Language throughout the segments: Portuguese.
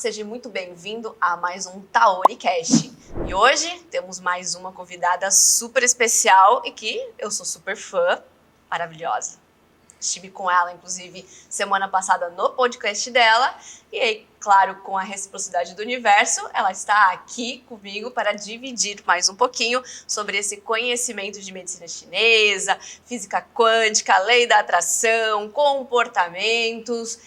seja muito bem-vindo a mais um TaoriCast. E hoje temos mais uma convidada super especial e que eu sou super fã, maravilhosa. Estive com ela, inclusive, semana passada no podcast dela. E aí, claro, com a reciprocidade do universo, ela está aqui comigo para dividir mais um pouquinho sobre esse conhecimento de medicina chinesa, física quântica, lei da atração, comportamentos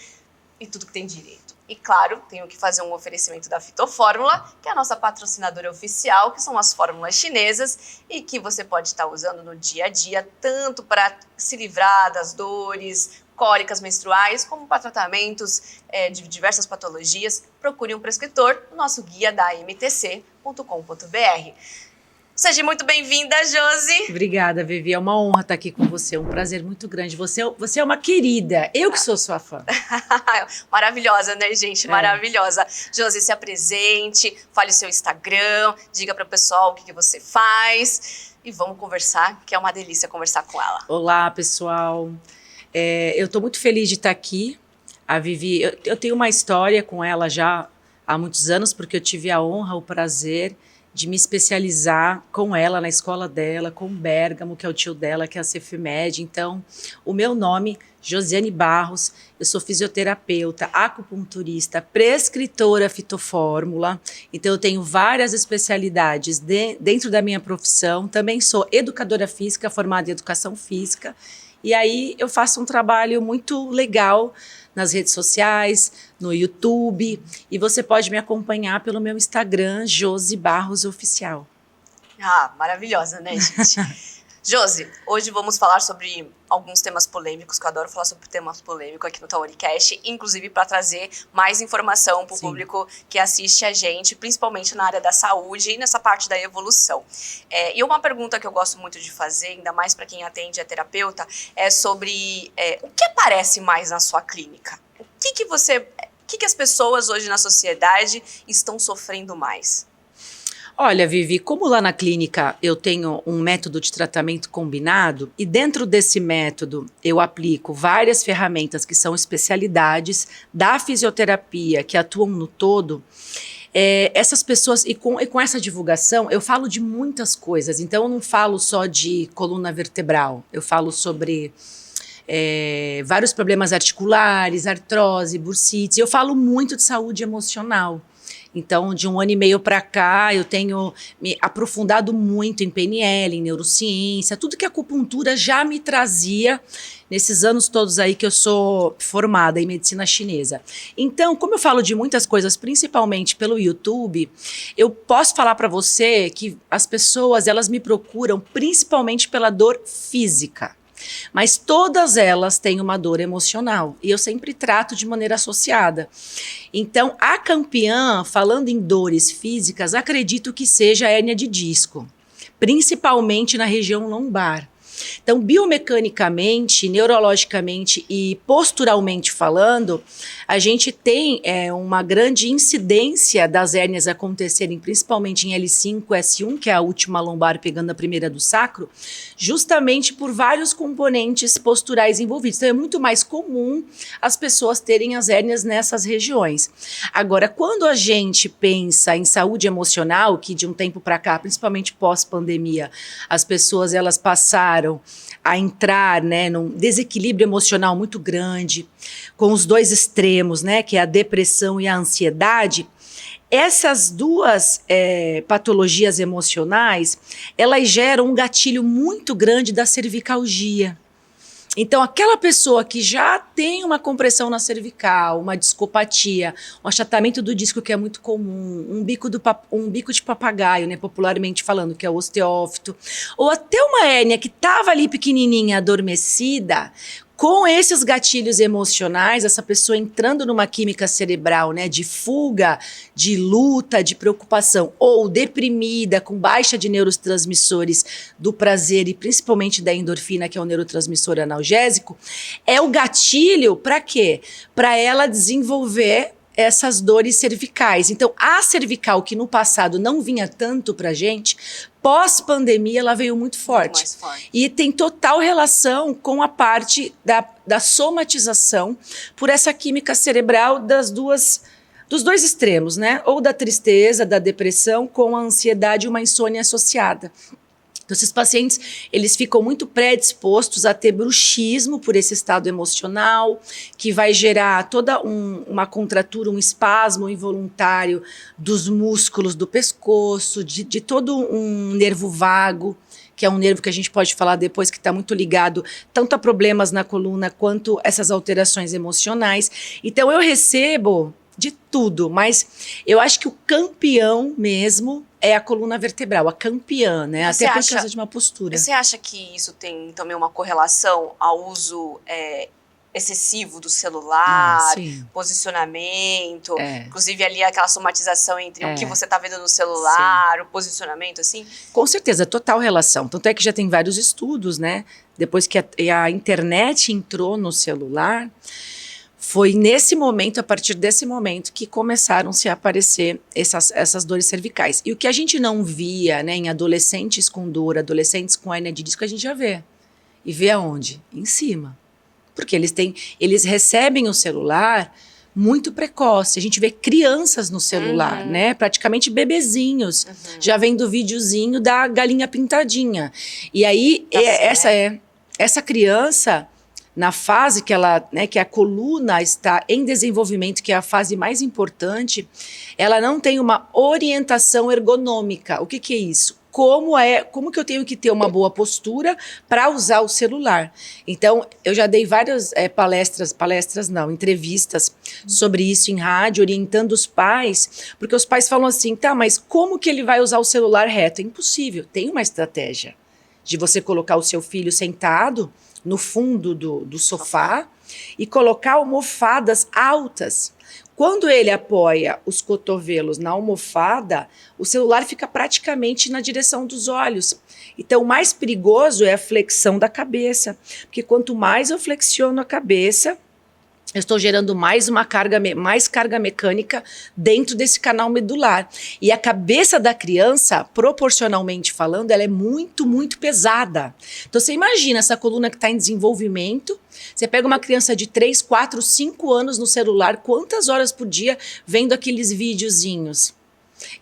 e tudo que tem direito. E claro, tenho que fazer um oferecimento da Fitofórmula, que é a nossa patrocinadora oficial, que são as fórmulas chinesas e que você pode estar usando no dia a dia, tanto para se livrar das dores, cólicas menstruais, como para tratamentos de diversas patologias. Procure um prescritor no nosso guia da mtc.com.br. Seja muito bem-vinda, Josi. Obrigada, Vivi. É uma honra estar aqui com você. Um prazer muito grande. Você é uma querida. Eu que sou sua fã. Maravilhosa, né, gente? Maravilhosa. Josi, se apresente, fale o seu Instagram, diga para o pessoal o que você faz e vamos conversar, que é uma delícia conversar com ela. Olá, pessoal. Eu estou muito feliz de estar aqui. A Vivi, eu tenho uma história com ela já há muitos anos, porque eu tive a honra, o prazer de me especializar com ela na escola dela, com o Bergamo, que é o tio dela, que é a Cefmed. Então, o meu nome, Josiane Barros, eu sou fisioterapeuta, acupunturista, prescritora Fitofórmula. Então, eu tenho várias especialidades dentro da minha profissão. Também sou educadora física, formada em educação física. E aí, eu faço um trabalho muito legal nas redes sociais, no YouTube, e você pode me acompanhar pelo meu Instagram, Josi Barros Oficial. Ah, maravilhosa, né, gente? Josi, hoje vamos falar sobre alguns temas polêmicos, que eu adoro falar sobre temas polêmicos aqui no TaoriCast, inclusive para trazer mais informação para o público que assiste a gente, principalmente na área da saúde e nessa parte da evolução. E uma pergunta que eu gosto muito de fazer, ainda mais para quem atende a terapeuta, é sobre o que aparece mais na sua clínica? O que as pessoas hoje na sociedade estão sofrendo mais? Olha, Vivi, como lá na clínica eu tenho um método de tratamento combinado e dentro desse método eu aplico várias ferramentas que são especialidades da fisioterapia que atuam no todo, essas pessoas, e com essa divulgação eu falo de muitas coisas, então eu não falo só de coluna vertebral, eu falo sobre vários problemas articulares, artrose, bursite, eu falo muito de saúde emocional. Então, de 1 ano e meio para cá, eu tenho me aprofundado muito em PNL, em neurociência, tudo que a acupuntura já me trazia nesses anos todos aí que eu sou formada em medicina chinesa. Então, como eu falo de muitas coisas, principalmente pelo YouTube, eu posso falar para você que as pessoas, elas me procuram principalmente pela dor física. Mas todas elas têm uma dor emocional e eu sempre trato de maneira associada. Então, a campeã, falando em dores físicas, acredito que seja a hérnia de disco, principalmente na região lombar. Então, biomecanicamente, neurologicamente e posturalmente falando, a gente tem uma grande incidência das hérnias acontecerem principalmente em L5, S1, que é a última lombar pegando a primeira do sacro, justamente por vários componentes posturais envolvidos. Então, é muito mais comum as pessoas terem as hérnias nessas regiões. Agora, quando a gente pensa em saúde emocional, que de um tempo para cá, principalmente pós-pandemia, as pessoas elas passaram a entrar, né, num desequilíbrio emocional muito grande, com os dois extremos, né, que é a depressão e a ansiedade. Essas duas patologias emocionais, elas geram um gatilho muito grande da cervicalgia. Então, aquela pessoa que já tem uma compressão na cervical, uma discopatia, um achatamento do disco que é muito comum, um bico de papagaio, né, popularmente falando, que é o osteófito, ou até uma hérnia que estava ali pequenininha, adormecida, com esses gatilhos emocionais, essa pessoa entrando numa química cerebral, né, de fuga, de luta, de preocupação, ou deprimida, com baixa de neurotransmissores do prazer e principalmente da endorfina, que é o neurotransmissor analgésico, é o gatilho para quê? Para ela desenvolver essas dores cervicais. Então, a cervical, que no passado não vinha tanto pra gente, pós-pandemia ela veio muito forte. Muito mais forte. E tem total relação com a parte da somatização por essa química cerebral das duas dos dois extremos, né? Ou da tristeza, da depressão, com a ansiedade e uma insônia associada. Então, esses pacientes, eles ficam muito predispostos a ter bruxismo por esse estado emocional, que vai gerar toda uma contratura, um espasmo involuntário dos músculos do pescoço, de todo um nervo vago, que é um nervo que a gente pode falar depois, que está muito ligado tanto a problemas na coluna, quanto essas alterações emocionais. Então, eu recebo de tudo, mas eu acho que o campeão mesmo é a coluna vertebral, a campeã, né? Até por causa de uma postura. Você acha que isso tem também uma correlação ao uso excessivo do celular, posicionamento, inclusive ali aquela somatização entre o que você está vendo no celular, o posicionamento, assim? Com certeza, total relação. Tanto é que já tem vários estudos, né? Depois que a internet entrou no celular, foi nesse momento, a partir desse momento, que começaram-se a aparecer essas dores cervicais. E o que a gente não via, né, em adolescentes com dor, adolescentes com hérnia de disco, a gente já vê. E vê aonde? Em cima. Porque eles recebem o celular muito precoce. A gente vê crianças no celular, né? Praticamente bebezinhos, já vendo videozinho da galinha pintadinha. E aí, essa criança, na fase que que a coluna está em desenvolvimento, que é a fase mais importante, ela não tem uma orientação ergonômica. O que é isso? Como que eu tenho que ter uma boa postura para usar o celular? Então, eu já dei várias entrevistas sobre isso em rádio, orientando os pais, porque os pais falam assim, tá, mas como que ele vai usar o celular reto? É impossível, tem uma estratégia de você colocar o seu filho sentado no fundo do sofá e colocar almofadas altas. Quando ele apoia os cotovelos na almofada, o celular fica praticamente na direção dos olhos. Então, o mais perigoso é a flexão da cabeça, porque quanto mais eu flexiono a cabeça, eu estou gerando mais carga mecânica dentro desse canal medular. E a cabeça da criança, proporcionalmente falando, ela é muito, muito pesada. Então, você imagina essa coluna que está em desenvolvimento, você pega uma criança de 3, 4, 5 anos no celular, quantas horas por dia vendo aqueles videozinhos?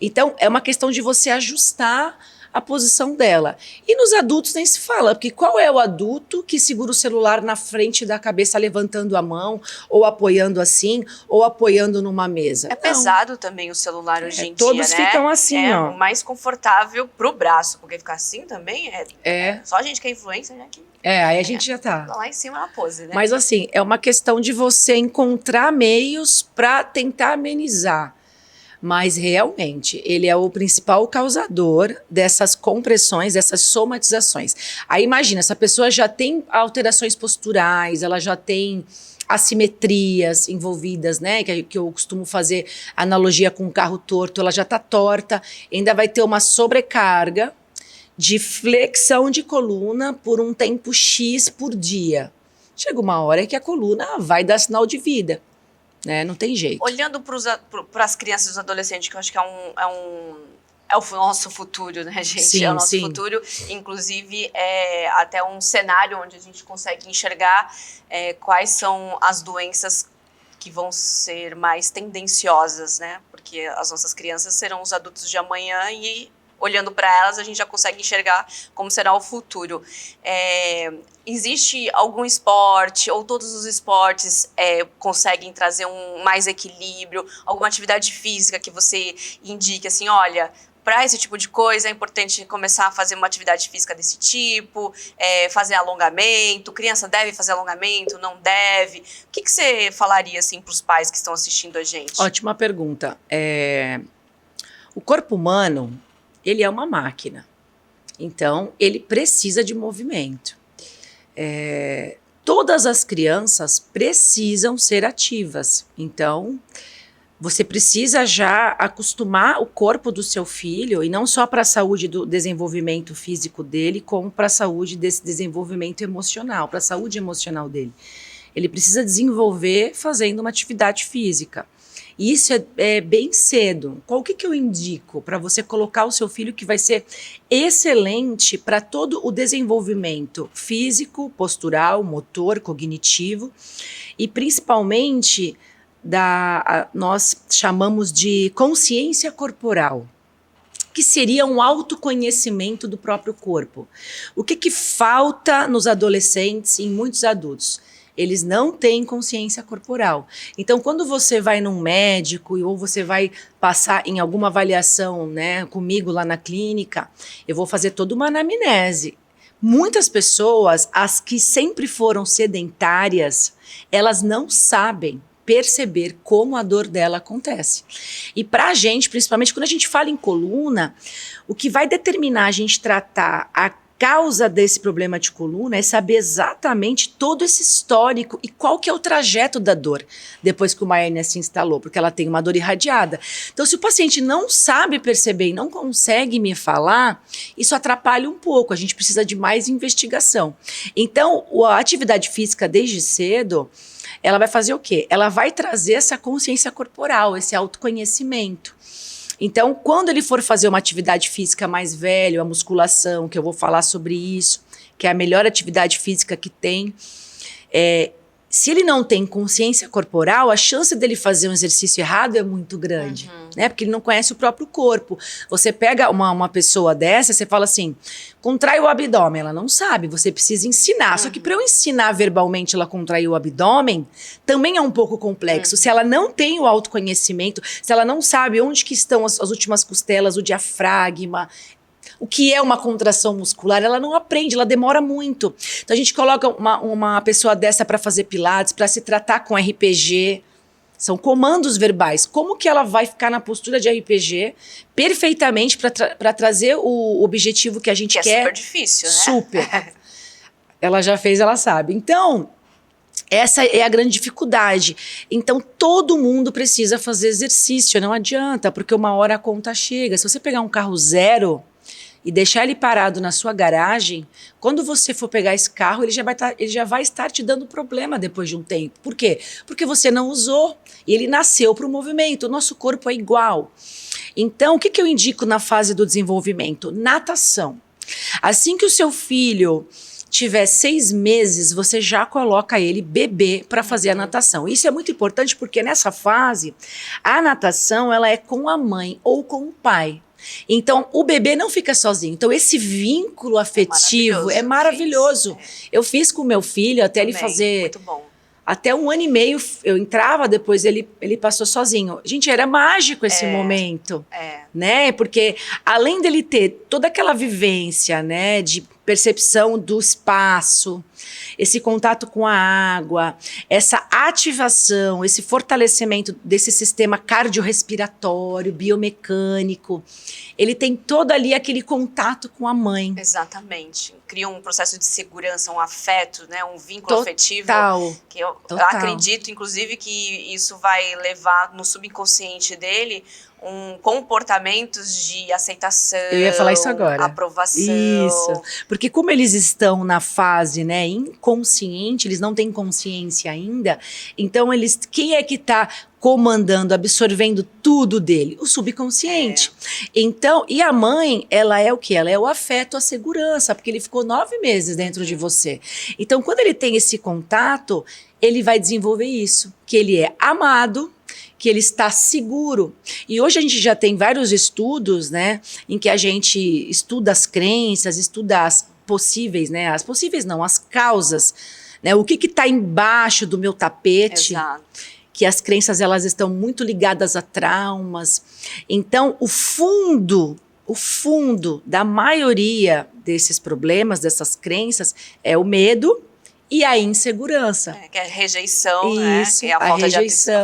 Então, é uma questão de você ajustar a posição dela. E nos adultos nem se fala, porque qual é o adulto que segura o celular na frente da cabeça, levantando a mão, ou apoiando assim, ou apoiando numa mesa? É pesado também o celular hoje em dia, todos né? ficam assim, ó. É o mais confortável pro braço, porque ficar assim também só a gente que é influencer, né? Aí a gente já tá lá em cima na pose, né? Mas assim, é uma questão de você encontrar meios para tentar amenizar. Mas realmente, ele é o principal causador dessas compressões, dessas somatizações. Aí imagina, essa pessoa já tem alterações posturais, ela já tem assimetrias envolvidas, né? Que eu costumo fazer analogia com um carro torto, ela já tá torta, ainda vai ter uma sobrecarga de flexão de coluna por um tempo X por dia. Chega uma hora que a coluna vai dar sinal de vida. Né? Não tem jeito. Olhando para as crianças e os adolescentes, que eu acho que é o nosso futuro, né, gente? Sim, é o nosso futuro. Inclusive, é até um cenário onde a gente consegue enxergar quais são as doenças que vão ser mais tendenciosas, né? Porque as nossas crianças serão os adultos de amanhã e, olhando para elas, a gente já consegue enxergar como será o futuro. Existe algum esporte, ou todos os esportes conseguem trazer mais equilíbrio, alguma atividade física que você indique, assim, olha, para esse tipo de coisa é importante começar a fazer uma atividade física desse tipo, fazer alongamento, criança deve fazer alongamento, não deve? O que você falaria, assim, para os pais que estão assistindo a gente? Ótima pergunta. O corpo humano, ele é uma máquina, então ele precisa de movimento. Todas as crianças precisam ser ativas, então você precisa já acostumar o corpo do seu filho, e não só para a saúde do desenvolvimento físico dele, como para a saúde desse desenvolvimento emocional, para a saúde emocional dele. Ele precisa desenvolver fazendo uma atividade física. E isso é bem cedo. Qual que eu indico para você colocar o seu filho que vai ser excelente para todo o desenvolvimento físico, postural, motor, cognitivo e principalmente nós chamamos de consciência corporal, que seria um autoconhecimento do próprio corpo. O que falta nos adolescentes e em muitos adultos? Eles não têm consciência corporal. Então, quando você vai num médico ou você vai passar em alguma avaliação, né, comigo lá na clínica, eu vou fazer toda uma anamnese. Muitas pessoas, as que sempre foram sedentárias, elas não sabem perceber como a dor dela acontece. E para a gente, principalmente quando a gente fala em coluna, o que vai determinar a gente tratar a causa desse problema de coluna é saber exatamente todo esse histórico e qual que é o trajeto da dor depois que o Myane se instalou, porque ela tem uma dor irradiada. Então, se o paciente não sabe perceber e não consegue me falar, isso atrapalha um pouco, a gente precisa de mais investigação. Então, a atividade física desde cedo, ela vai fazer o quê? Ela vai trazer essa consciência corporal, esse autoconhecimento. Então, quando ele for fazer uma atividade física mais velha, a musculação, que eu vou falar sobre isso, que é a melhor atividade física que tem, se ele não tem consciência corporal, a chance dele fazer um exercício errado é muito grande, né? Porque ele não conhece o próprio corpo. Você pega uma pessoa dessa, você fala assim, contrai o abdômen, ela não sabe, você precisa ensinar. Só que para eu ensinar verbalmente ela contrair o abdômen, também é um pouco complexo. Se ela não tem o autoconhecimento, se ela não sabe onde que estão as últimas costelas, o diafragma, o que é uma contração muscular, ela não aprende, ela demora muito. Então a gente coloca uma pessoa dessa para fazer pilates, para se tratar com RPG, são comandos verbais. Como que ela vai ficar na postura de RPG perfeitamente para trazer o objetivo que a gente quer? Que é super difícil, né? Super. Ela já fez, ela sabe. Então, essa é a grande dificuldade. Então, todo mundo precisa fazer exercício, não adianta, porque uma hora a conta chega. Se você pegar um carro zero e deixar ele parado na sua garagem, quando você for pegar esse carro, ele já vai estar te dando problema depois de um tempo. Por quê? Porque você não usou e ele nasceu para o movimento. O nosso corpo é igual. Então, o que eu indico na fase do desenvolvimento? Natação. Assim que o seu filho tiver 6 meses, você já coloca ele bebê para fazer a natação. Isso é muito importante porque nessa fase, a natação ela é com a mãe ou com o pai. Então, o bebê não fica sozinho. Então, esse vínculo afetivo é maravilhoso. Eu fiz com o meu filho até também, ele fazer... Muito bom. Até 1 ano e meio, eu entrava, depois ele passou sozinho. Gente, era mágico esse momento, né? Porque além dele ter toda aquela vivência, né, de percepção do espaço, esse contato com a água, essa ativação, esse fortalecimento desse sistema cardiorrespiratório, biomecânico, ele tem todo ali aquele contato com a mãe. Exatamente. Cria um processo de segurança, um afeto, né, um vínculo afetivo. Que eu acredito, inclusive, que isso vai levar no subconsciente dele comportamentos de aceitação, eu ia falar isso agora. Aprovação. Isso, porque como eles estão na fase, né, inconsciente, eles não têm consciência ainda, então quem é que está comandando, absorvendo tudo dele? O subconsciente. Então, e a mãe, ela é o quê? Ela é o afeto, a segurança, porque ele ficou 9 meses dentro de você. Então, quando ele tem esse contato, ele vai desenvolver isso, que ele é amado, que ele está seguro. E hoje a gente já tem vários estudos, né, em que a gente estuda as crenças, estuda as possíveis, né, as possíveis não, as causas, né, o que está embaixo do meu tapete. Exato. Que as crenças elas estão muito ligadas a traumas. Então, o fundo da maioria desses problemas, dessas crenças, é o medo e a insegurança. Que é a rejeição, isso, né? Que é a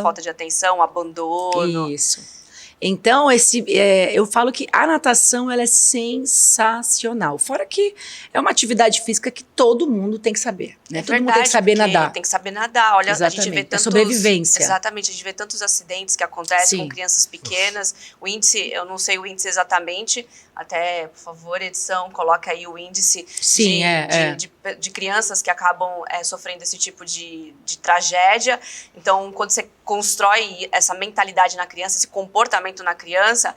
falta de atenção, o abandono. Isso. Então, eu falo que a natação ela é sensacional. Fora que é uma atividade física que todo mundo tem que saber. Né? Todo mundo tem que saber nadar. Tem que saber nadar. Olha, exatamente. A gente vê tantos, sobrevivência. Exatamente, a gente vê tantos acidentes que acontecem com crianças pequenas. O índice, eu não sei o índice exatamente, até, por favor, edição, coloca aí o índice de crianças que acabam sofrendo esse tipo de tragédia. Então, quando você constrói essa mentalidade na criança, esse comportamento na criança,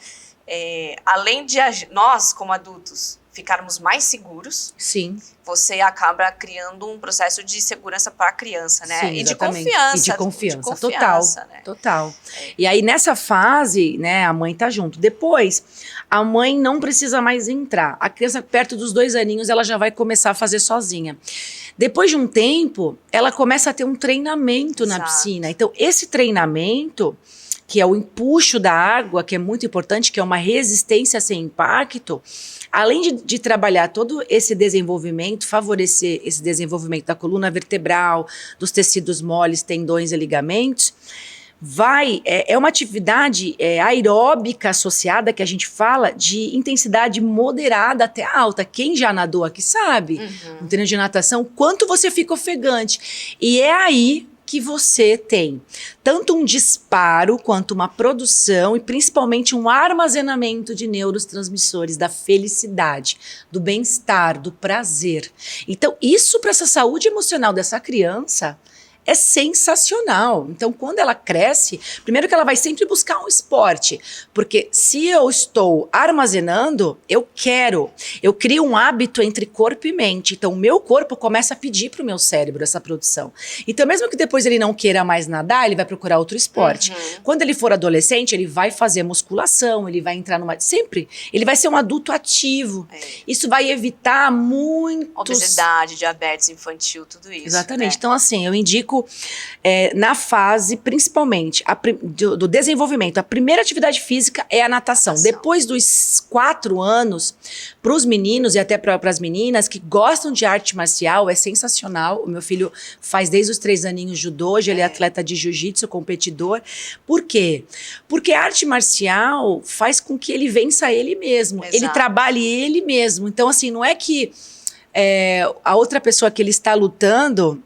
além de nós, como adultos, ficarmos mais seguros, Sim. você acaba criando um processo de segurança para a criança, né? Sim, e de exatamente. confiança. E de confiança, total. Né? Total. E aí, nessa fase, né, a mãe tá junto. Depois, a mãe não precisa mais entrar. A criança, perto dos 2 aninhos, ela já vai começar a fazer sozinha. Depois de um tempo, ela começa a ter um treinamento na piscina. Então, esse treinamento, que é o empuxo da água, que é muito importante, que é uma resistência sem impacto, além de trabalhar todo esse desenvolvimento, favorecer esse desenvolvimento da coluna vertebral, dos tecidos moles, tendões e ligamentos, é uma atividade aeróbica associada, que a gente fala de intensidade moderada até alta. Quem já nadou aqui sabe, no treino de natação, quanto você fica ofegante. E é aí que você tem tanto um disparo quanto uma produção e principalmente um armazenamento de neurotransmissores da felicidade, do bem-estar, do prazer. Então, isso para essa saúde emocional dessa criança é sensacional. Então, quando ela cresce, primeiro que ela vai sempre buscar um esporte, porque se eu estou armazenando, eu crio um hábito entre corpo e mente. Então, o meu corpo começa a pedir para o meu cérebro essa produção. Então, mesmo que depois ele não queira mais nadar, ele vai procurar outro esporte. Quando ele for adolescente, ele vai fazer musculação, ele vai entrar numa... Sempre. Ele vai ser um adulto ativo. Isso vai evitar muitos... Obesidade, diabetes infantil, tudo isso. Exatamente. Né? Então, assim, eu indico na fase, principalmente, do desenvolvimento, a primeira atividade física é a natação. Depois dos 4 anos, para os meninos e até para as meninas que gostam de arte marcial, é sensacional. O meu filho faz desde os 3 aninhos judô, hoje ele é atleta de jiu-jitsu, competidor. Por quê? Porque a arte marcial faz com que ele vença ele mesmo. Exato. Ele trabalhe ele mesmo. Então, assim, não é que a outra pessoa que ele está lutando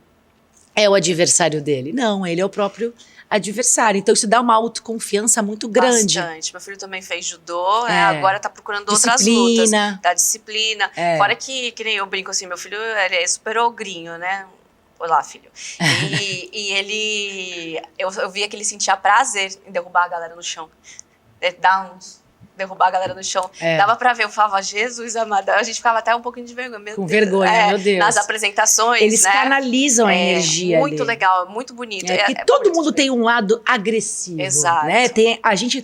é o adversário dele. Não, ele é o próprio adversário. Então, isso dá uma autoconfiança muito grande. Bastante. Meu filho também fez judô, agora tá procurando outras lutas. Da disciplina. Fora que nem eu brinco assim, meu filho ele é super ogrinho, né? Olá, filho. E ele... Eu via que ele sentia prazer em derrubar a galera no chão. Derrubar a galera no chão. Dava pra ver, eu falava, Jesus amado, a gente ficava até um pouquinho de vergonha. Com vergonha, meu Deus. Nas apresentações, eles canalizam a energia muito ali. Legal, muito bonito. Porque todo mundo tem um lado agressivo. Exato. Né?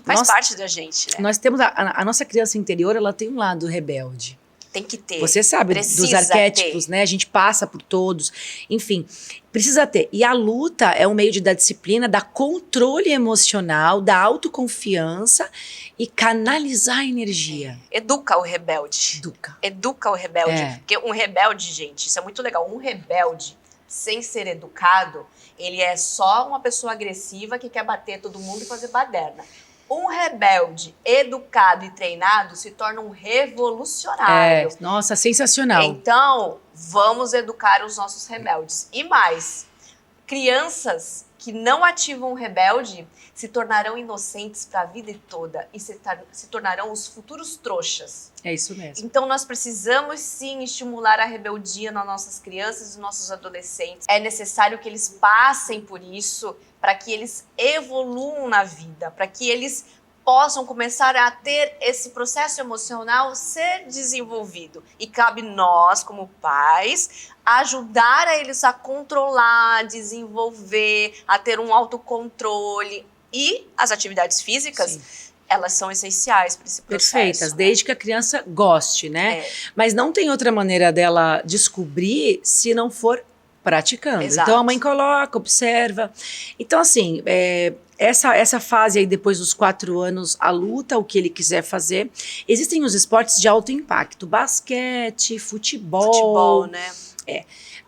Faz parte da gente, né? Nós temos a nossa criança interior, ela tem um lado rebelde. Tem que ter. Você sabe dos arquétipos, né? A gente passa por todos. Enfim, precisa ter. E a luta é um meio da disciplina, da controle emocional, da autoconfiança e canalizar a energia. Educa o rebelde. Educa o rebelde. Porque um rebelde, gente, isso é muito legal. Um rebelde, sem ser educado, ele é só uma pessoa agressiva que quer bater todo mundo e fazer baderna. Um rebelde educado e treinado se torna um revolucionário. Nossa, sensacional. Então, vamos educar os nossos rebeldes. E mais, crianças que não ativam o rebelde se tornarão inocentes para a vida toda e se tornarão os futuros trouxas. É isso mesmo. Então, nós precisamos sim estimular a rebeldia nas nossas crianças e nos nossos adolescentes. É necessário que eles passem por isso para que eles evoluam na vida, para que eles possam começar a ter esse processo emocional ser desenvolvido. E cabe nós, como pais, ajudar a eles a controlar, desenvolver, a ter um autocontrole. E as atividades físicas, elas são essenciais para esse processo. Perfeitas, desde que a criança goste, né? Mas não tem outra maneira dela descobrir se não for praticando. Exato. Então a mãe coloca, observa. Então assim, essa fase aí depois dos 4 anos, a luta, o que ele quiser fazer. Existem os esportes de alto impacto, basquete, futebol, né?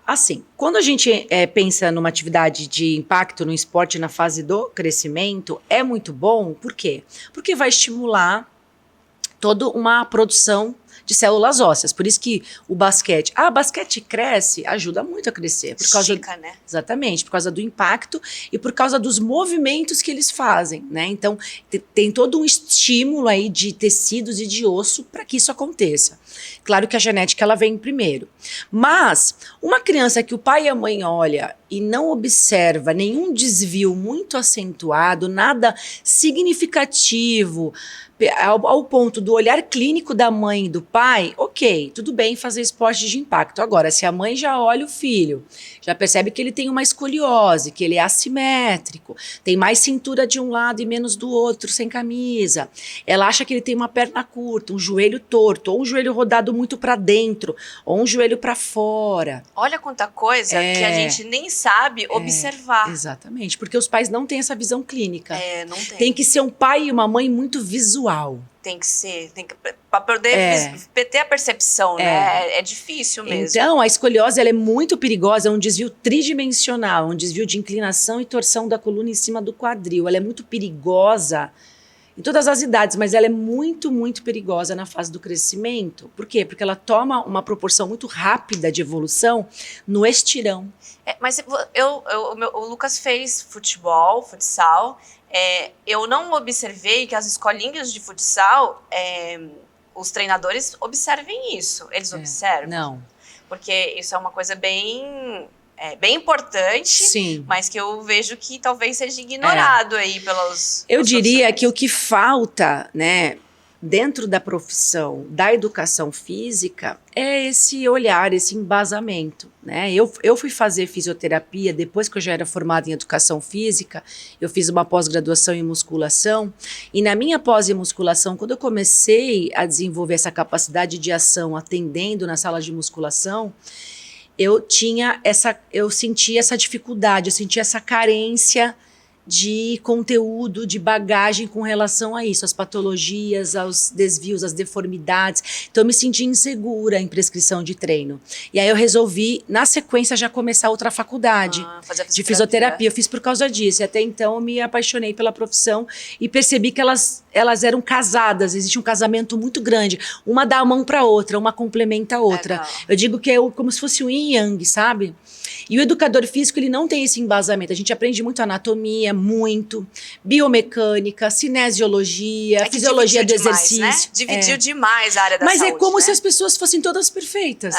Assim, quando a gente pensa numa atividade de impacto no esporte na fase do crescimento, é muito bom. Por quê? Porque vai estimular toda uma produção de células ósseas. Por isso que o basquete... basquete cresce, ajuda muito a crescer. Estica, né? Exatamente, por causa do impacto e por causa dos movimentos que eles fazem, né? Então, tem todo um estímulo aí de tecidos e de osso para que isso aconteça. Claro que a genética, ela vem primeiro. Mas, uma criança que o pai e a mãe olha e não observa nenhum desvio muito acentuado, nada significativo, ao ponto do olhar clínico da mãe e do pai, ok, tudo bem fazer esporte de impacto. Agora, se a mãe já olha o filho, já percebe que ele tem uma escoliose, que ele é assimétrico, tem mais cintura de um lado e menos do outro, sem camisa. Ela acha que ele tem uma perna curta, um joelho torto, ou um joelho rodado muito para dentro, ou um joelho para fora. Olha quanta coisa que a gente nem sabe observar. Exatamente, porque os pais não têm essa visão clínica. Não tem. Tem que ser um pai e uma mãe muito visual. Tem que ser, para poder ter a percepção, né? É difícil mesmo. Então, a escoliose ela é muito perigosa, é um desvio tridimensional, um desvio de inclinação e torção da coluna em cima do quadril. Ela é muito perigosa em todas as idades, mas ela é muito, muito perigosa na fase do crescimento. Por quê? Porque ela toma uma proporção muito rápida de evolução no estirão. Mas o Lucas fez futsal. Eu não observei que as escolinhas de futsal, os treinadores observem isso. Eles observam? Não. Porque isso é uma coisa bem importante, sim, mas que eu vejo que talvez seja ignorado aí pelos... Eu diria que o que falta, né, dentro da profissão da educação física é esse olhar, esse embasamento, né? Eu fui fazer fisioterapia depois que eu já era formada em educação física, eu fiz uma pós-graduação em musculação, e na minha pós em musculação, quando eu comecei a desenvolver essa capacidade de ação atendendo na sala de musculação, eu sentia essa dificuldade, eu sentia essa carência de conteúdo, de bagagem com relação a isso, às patologias, aos desvios, às deformidades. Então eu me senti insegura em prescrição de treino. E aí eu resolvi, na sequência, já começar outra faculdade de fisioterapia. Eu fiz por causa disso. E até então eu me apaixonei pela profissão e percebi que elas eram casadas, existe um casamento muito grande. Uma dá a mão para outra, uma complementa a outra. Eu digo que é como se fosse o yin e yang, sabe? E o educador físico, ele não tem esse embasamento. A gente aprende muito anatomia, muito, biomecânica, cinesiologia, fisiologia do exercício. Né? Dividiu demais a área da saúde. Mas é como se as pessoas fossem todas perfeitas.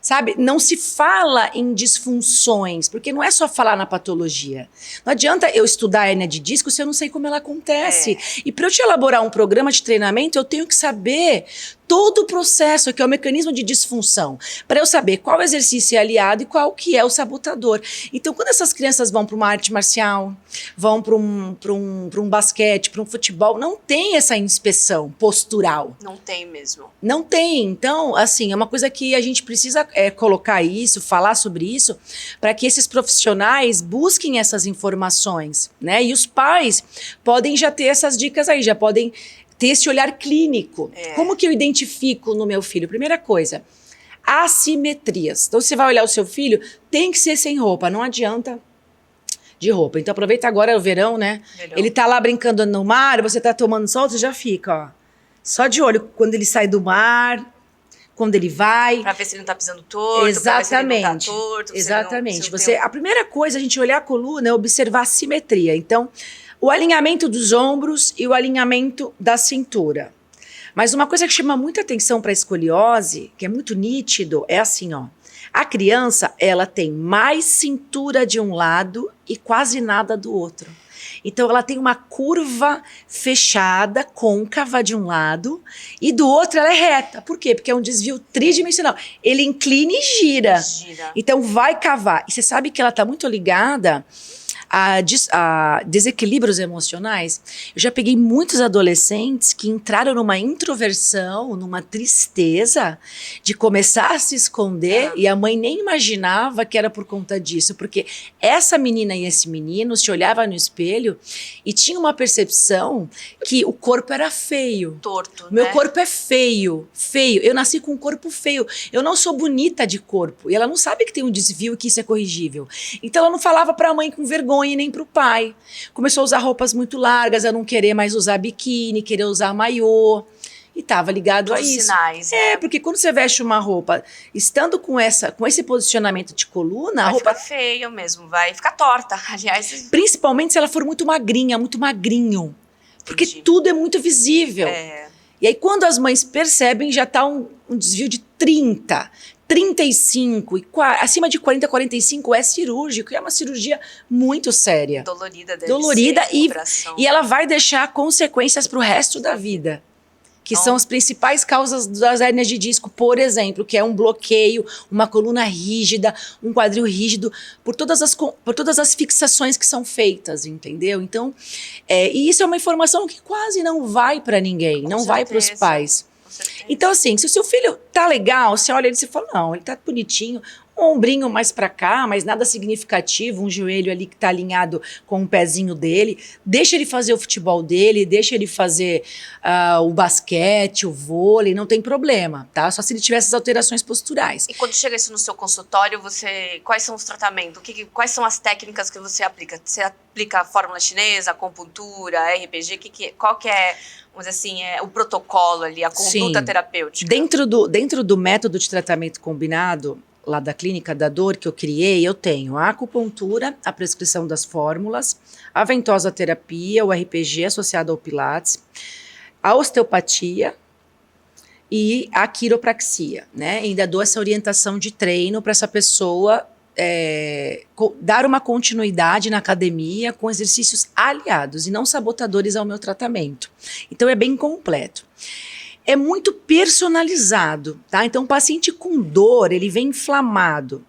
Sabe? Não se fala em disfunções, porque não é só falar na patologia. Não adianta eu estudar a hérnia de disco se eu não sei como ela acontece. E para eu te elaborar um programa de treinamento, eu tenho que saber todo o processo, que é o mecanismo de disfunção, para eu saber qual exercício é aliado e qual que é o sabotador. Então, quando essas crianças vão para uma arte marcial, vão para um basquete, para um futebol, não tem essa inspeção postural. Não tem mesmo. Não tem. Então, assim, é uma coisa que a gente precisa colocar isso, falar sobre isso, para que esses profissionais busquem essas informações, né? E os pais podem já ter essas dicas aí, já podem ter esse olhar clínico. Como que eu identifico no meu filho? Primeira coisa, assimetrias. Então, você vai olhar o seu filho, tem que ser sem roupa, não adianta de roupa. Então, aproveita agora o verão, né? Ele tá lá brincando no mar, você tá tomando sol, você já fica, ó, só de olho quando ele sai do mar, quando ele vai. Pra ver se ele não tá pisando torto, exatamente, pra ver se ele não tá torto. Exatamente. A primeira coisa, a gente olhar a coluna é observar a simetria. Então, o alinhamento dos ombros e o alinhamento da cintura. Mas uma coisa que chama muita atenção para a escoliose, que é muito nítido, é assim, ó. A criança, ela tem mais cintura de um lado e quase nada do outro. Então, ela tem uma curva fechada, côncava de um lado, e do outro ela é reta. Por quê? Porque é um desvio tridimensional. Ele inclina e gira. Então, vai cavar. E você sabe que ela está muito ligada a desequilíbrios emocionais. Eu já peguei muitos adolescentes que entraram numa introversão, numa tristeza de começar a se esconder e a mãe nem imaginava que era por conta disso, porque essa menina e esse menino se olhavam no espelho e tinha uma percepção que o corpo era feio. Torto, Meu corpo é feio, feio. Eu nasci com um corpo feio. Eu não sou bonita de corpo. E ela não sabe que tem um desvio e que isso é corrigível. Então ela não falava pra mãe com vergonha e nem pro pai. Começou a usar roupas muito largas, a não querer mais usar biquíni, querer usar maiô. E estava ligado a isso. Sinais, né? Porque quando você veste uma roupa, estando com esse posicionamento de coluna, a roupa fica feio mesmo, vai ficar torta. Aliás, principalmente se ela for muito magrinha, muito magrinho. Porque tudo é muito visível. E aí quando as mães percebem, já está um desvio de 30, 35 e acima de 40, 45 é cirúrgico, e é uma cirurgia muito séria. Dolorida, dolorida e ela vai deixar consequências para o resto da vida. que são as principais causas das hérnias de disco, por exemplo, que é um bloqueio, uma coluna rígida, um quadril rígido, por todas as fixações que são feitas, entendeu? Então, e isso é uma informação que quase não vai para ninguém, não vai para os pais. Então, assim, se o seu filho tá legal, você olha ele e fala, não, ele tá bonitinho, um ombrinho mais pra cá, mas nada significativo, um joelho ali que tá alinhado com o pezinho dele, deixa ele fazer o futebol dele, deixa ele fazer o basquete, o vôlei, não tem problema, tá? Só se ele tiver essas alterações posturais. E quando chega isso no seu consultório, quais são os tratamentos? Quais são as técnicas que você aplica? Você aplica a fórmula chinesa, acupuntura, RPG, qual que é, vamos dizer assim, o protocolo ali, a conduta terapêutica? Dentro do método de tratamento combinado, lá da Clínica da Dor que eu criei, eu tenho a acupuntura, a prescrição das fórmulas, a ventosa terapia, o RPG associado ao Pilates, a osteopatia e a quiropraxia, né? Ainda dou essa orientação de treino para essa pessoa dar uma continuidade na academia com exercícios aliados e não sabotadores ao meu tratamento. Então é bem completo. É muito personalizado, tá? Então, o paciente com dor, ele vem inflamado.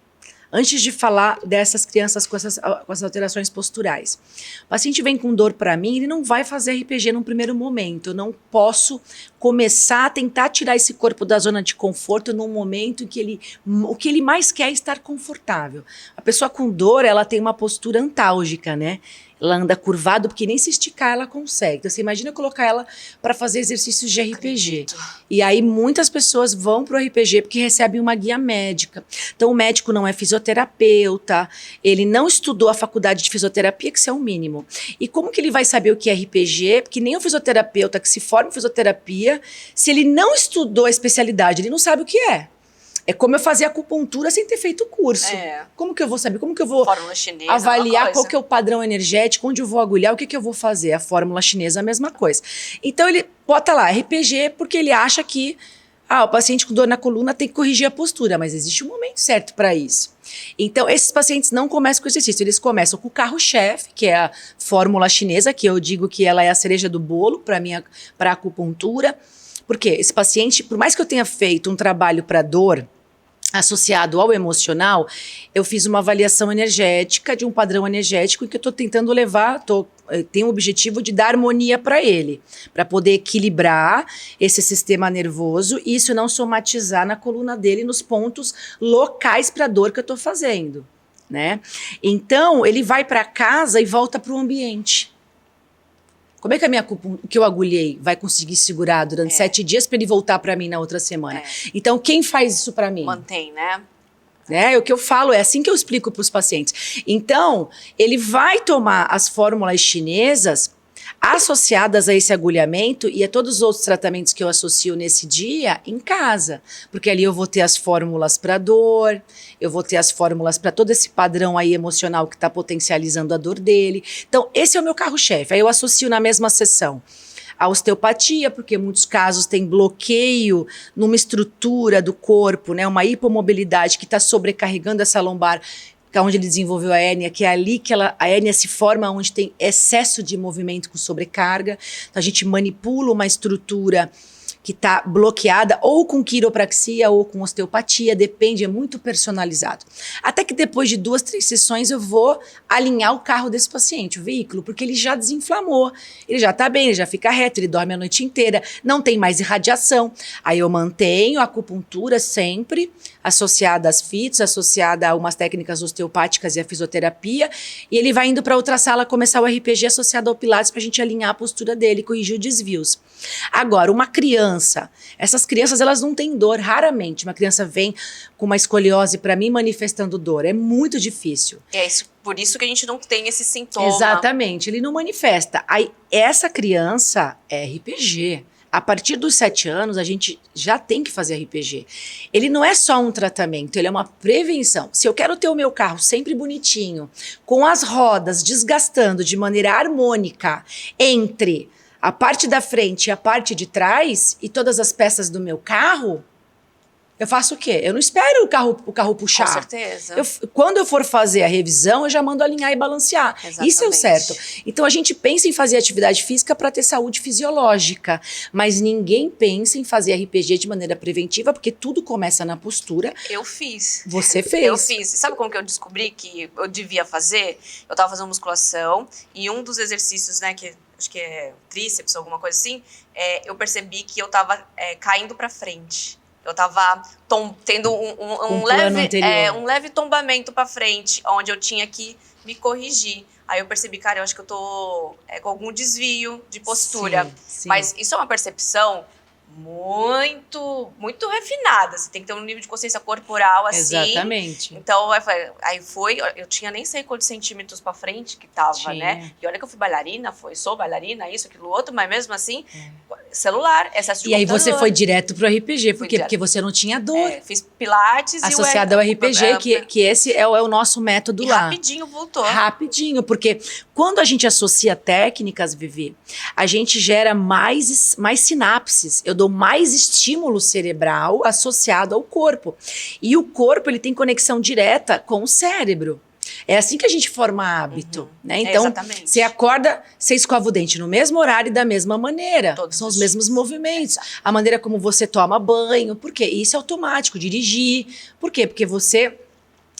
Antes de falar dessas crianças com essas alterações posturais. O paciente vem com dor para mim, ele não vai fazer RPG num primeiro momento. Eu não posso começar a tentar tirar esse corpo da zona de conforto num momento em que o que ele mais quer é estar confortável. A pessoa com dor, ela tem uma postura antálgica, né? Ela anda curvado, porque nem se esticar ela consegue. Então, você imagina colocar ela para fazer exercícios de RPG. Acredito. E aí, muitas pessoas vão pro RPG porque recebem uma guia médica. Então, o médico não é fisioterapeuta, ele não estudou a faculdade de fisioterapia, que isso é o mínimo. E como que ele vai saber o que é RPG? Porque nem o fisioterapeuta que se forma em fisioterapia, se ele não estudou a especialidade, ele não sabe o que é. É como eu fazer acupuntura sem ter feito o curso. Como que eu vou saber? Como que eu vou fórmula chinesa, avaliar qual que é o padrão energético, onde eu vou agulhar, o que eu vou fazer? A fórmula chinesa é a mesma coisa. Então ele bota lá RPG porque ele acha que o paciente com dor na coluna tem que corrigir a postura, mas existe um momento certo para isso. Então esses pacientes não começam com exercício, eles começam com o carro-chefe, que é a fórmula chinesa, que eu digo que ela é a cereja do bolo para a acupuntura. Porque esse paciente, por mais que eu tenha feito um trabalho para dor, associado ao emocional, eu fiz uma avaliação energética de um padrão energético em que eu estou tentando levar, tenho o objetivo de dar harmonia para ele, para poder equilibrar esse sistema nervoso e isso não somatizar na coluna dele nos pontos locais para a dor que eu estou fazendo, né? Então, ele vai para casa e volta para o ambiente. Como é que o que eu agulhei vai conseguir segurar durante 7 dias para ele voltar para mim na outra semana? Então, quem faz isso para mim? Mantém, né? O que eu falo, é assim que eu explico para os pacientes. Então, ele vai tomar as fórmulas chinesas associadas a esse agulhamento e a todos os outros tratamentos que eu associo nesse dia em casa. Porque ali eu vou ter as fórmulas para dor, eu vou ter as fórmulas para todo esse padrão aí emocional que está potencializando a dor dele. Então, esse é o meu carro-chefe. Aí eu associo na mesma sessão a osteopatia, porque em muitos casos tem bloqueio numa estrutura do corpo, né? Uma hipomobilidade que está sobrecarregando essa lombar, que é onde ele desenvolveu a hérnia, que é ali que a hérnia se forma, onde tem excesso de movimento com sobrecarga. Então a gente manipula uma estrutura que está bloqueada ou com quiropraxia ou com osteopatia, depende, é muito personalizado. Até que depois de 2, 3 sessões eu vou alinhar o carro desse paciente, o veículo, porque ele já desinflamou, ele já está bem, ele já fica reto, ele dorme a noite inteira, não tem mais irradiação. Aí eu mantenho a acupuntura sempre, associada às FITs, associada a umas técnicas osteopáticas e a fisioterapia, e ele vai indo para outra sala começar o RPG associado ao Pilates para a gente alinhar a postura dele, corrigir os desvios. Agora, uma criança, essas crianças elas não têm dor, raramente uma criança vem com uma escoliose para mim manifestando dor, é muito difícil. Por isso que a gente não tem esse sintoma. Exatamente, ele não manifesta. Aí, essa criança é RPG. A partir dos 7 anos, a gente já tem que fazer RPG. Ele não é só um tratamento, ele é uma prevenção. Se eu quero ter o meu carro sempre bonitinho, com as rodas desgastando de maneira harmônica entre a parte da frente e a parte de trás, e todas as peças do meu carro, Eu faço o quê? Eu não espero o carro puxar. Com certeza. Quando eu for fazer a revisão, eu já mando alinhar e balancear. Exatamente. Isso é o certo. Então a gente pensa em fazer atividade física para ter saúde fisiológica, mas ninguém pensa em fazer RPG de maneira preventiva, porque tudo começa na postura. Eu fiz. Você fez. Eu fiz. Sabe como que eu descobri que eu devia fazer? Eu tava fazendo musculação e um dos exercícios, né, que acho que é tríceps, alguma coisa assim, eu percebi que eu tava caindo pra frente. Eu tava tendo um leve tombamento pra frente, onde eu tinha que me corrigir. Aí eu percebi, cara, eu acho que eu tô com algum desvio de postura. Sim, sim. Mas isso é uma percepção muito, muito refinada. Você tem que ter um nível de consciência corporal assim. Exatamente. Então, eu tinha nem sei quantos centímetros pra frente que tava, né? E olha que eu fui bailarina, sou bailarina, isso, aquilo, outro, mas mesmo assim, celular, excesso de E aí computador. você foi direto pro RPG, por quê? Porque você não tinha dor. Fiz pilates associado ao RPG, que esse é o nosso método lá. Rapidinho voltou. Rapidinho, porque quando a gente associa técnicas, Vivi, a gente gera mais sinapses. Eu dou mais estímulo cerebral associado ao corpo. E o corpo, ele tem conexão direta com o cérebro. É assim que a gente forma hábito, né? Então, você acorda, você escova o dente no mesmo horário e da mesma maneira. São os mesmos movimentos. A maneira como você toma banho. Por quê? Isso é automático. Dirigir. Por quê? Porque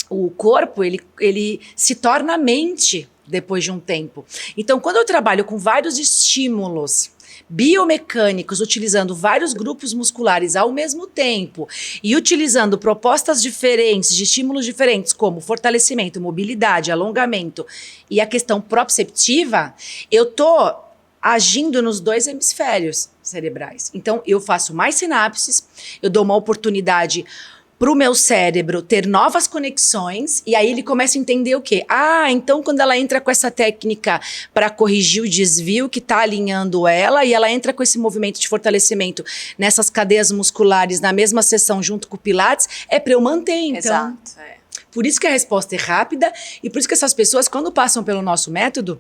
o corpo, ele se torna mente depois de um tempo. Então, quando eu trabalho com vários estímulos biomecânicos, utilizando vários grupos musculares ao mesmo tempo e utilizando propostas diferentes, de estímulos diferentes, como fortalecimento, mobilidade, alongamento e a questão proprioceptiva, eu tô agindo nos 2 hemisférios cerebrais. Então, eu faço mais sinapses, eu dou uma oportunidade para o meu cérebro ter novas conexões, e aí ele começa a entender o quê? Então quando ela entra com essa técnica para corrigir o desvio que está alinhando ela, e ela entra com esse movimento de fortalecimento nessas cadeias musculares na mesma sessão junto com o Pilates, é para eu manter, então. Exato, Por isso que a resposta é rápida, e por isso que essas pessoas, quando passam pelo nosso método,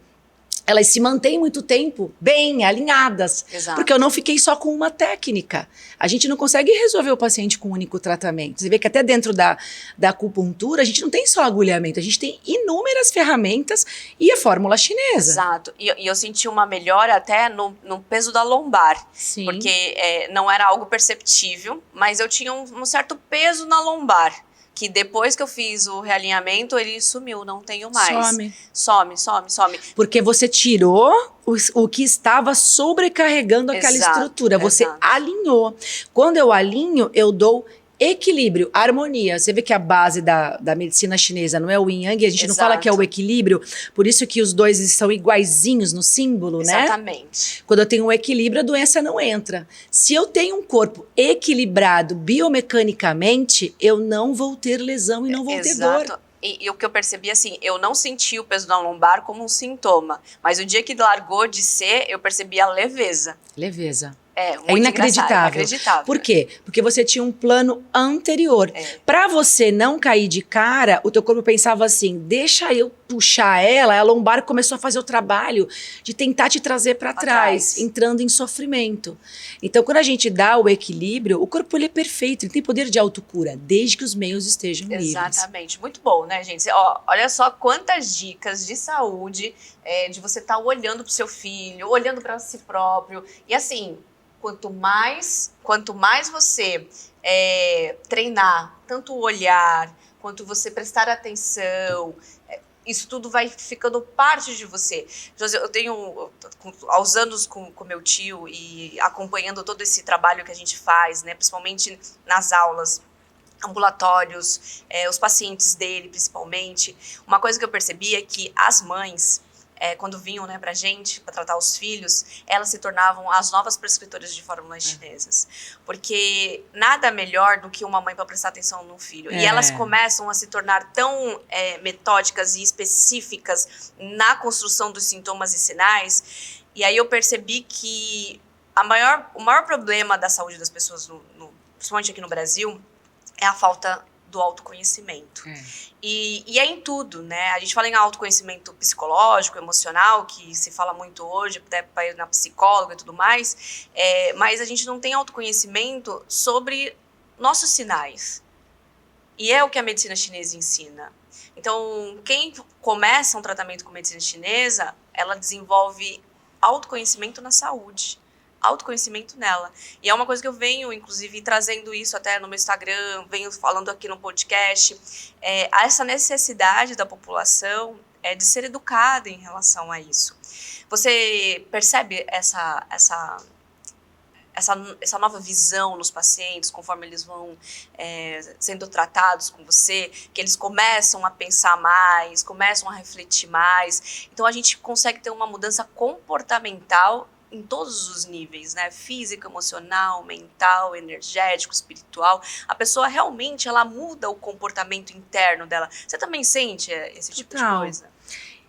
elas se mantêm muito tempo bem alinhadas. Exato. Porque eu não fiquei só com uma técnica. A gente não consegue resolver o paciente com um único tratamento. Você vê que até dentro da acupuntura, a gente não tem só agulhamento, a gente tem inúmeras ferramentas e a fórmula chinesa. Exato. E eu senti uma melhora até no peso da lombar. Sim. Porque não era algo perceptível, mas eu tinha um certo peso na lombar. Que depois que eu fiz o realinhamento, ele sumiu, não tenho mais. Some. Porque você tirou o que estava sobrecarregando aquela estrutura. Você alinhou. Quando eu alinho, eu dou equilíbrio, harmonia. Você vê que a base da medicina chinesa não é o yin yang, a gente não fala que é o equilíbrio, por isso que os dois são iguaizinhos no símbolo, né? Exatamente. Quando eu tenho um equilíbrio, a doença não entra. Se eu tenho um corpo equilibrado biomecanicamente, eu não vou ter lesão e não vou ter dor. E o que eu percebi, assim, eu não senti o peso na lombar como um sintoma, mas o dia que largou de ser, eu percebi a leveza. Leveza. É inacreditável. Por quê? Porque você tinha um plano anterior. Para você não cair de cara, o teu corpo pensava assim, deixa eu puxar ela, a lombar começou a fazer o trabalho de tentar te trazer para trás, entrando em sofrimento. Então, quando a gente dá o equilíbrio, o corpo ele é perfeito, ele tem poder de autocura, desde que os meios estejam livres. Exatamente. Muito bom, né, gente? Olha só quantas dicas de saúde, de você estar olhando para o seu filho, olhando para si próprio. E assim, quanto mais você treinar, tanto o olhar, quanto você prestar atenção, isso tudo vai ficando parte de você. Eu tenho, aos anos com meu tio e acompanhando todo esse trabalho que a gente faz, né, principalmente nas aulas, ambulatórios, os pacientes dele principalmente, uma coisa que eu percebi é que as mães, quando vinham, né, pra gente, para tratar os filhos, elas se tornavam as novas prescritoras de fórmulas chinesas. Porque nada melhor do que uma mãe para prestar atenção no filho. E elas começam a se tornar tão metódicas e específicas na construção dos sintomas e sinais. E aí eu percebi que o maior problema da saúde das pessoas, principalmente aqui no Brasil, é a falta do autoconhecimento. E é em tudo, né? A gente fala em autoconhecimento psicológico, emocional, que se fala muito hoje, até para ir na psicóloga e tudo mais, mas a gente não tem autoconhecimento sobre nossos sinais. E é o que a medicina chinesa ensina. Então, quem começa um tratamento com medicina chinesa, ela desenvolve autoconhecimento na saúde. Autoconhecimento nela. E é uma coisa que eu venho, inclusive, trazendo isso até no meu Instagram, venho falando aqui no podcast, essa necessidade da população de ser educada em relação a isso. Você percebe essa nova visão nos pacientes, conforme eles vão sendo tratados com você, que eles começam a pensar mais, começam a refletir mais. Então, a gente consegue ter uma mudança comportamental em todos os níveis, né? Físico, emocional, mental, energético, espiritual. A pessoa realmente, ela muda o comportamento interno dela. Você também sente esse tipo de coisa?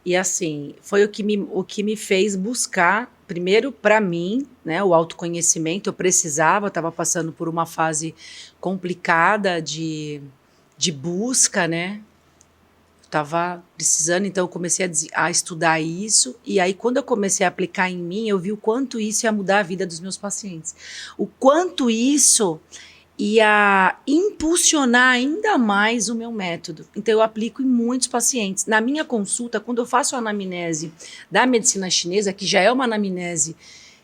E assim, foi o que me fez buscar, primeiro para mim, né, o autoconhecimento. Eu estava passando por uma fase complicada de busca, né? Estava precisando, então eu comecei a estudar isso, e aí quando eu comecei a aplicar em mim, eu vi o quanto isso ia mudar a vida dos meus pacientes. O quanto isso ia impulsionar ainda mais o meu método. Então eu aplico em muitos pacientes. Na minha consulta, quando eu faço a anamnese da medicina chinesa, que já é uma anamnese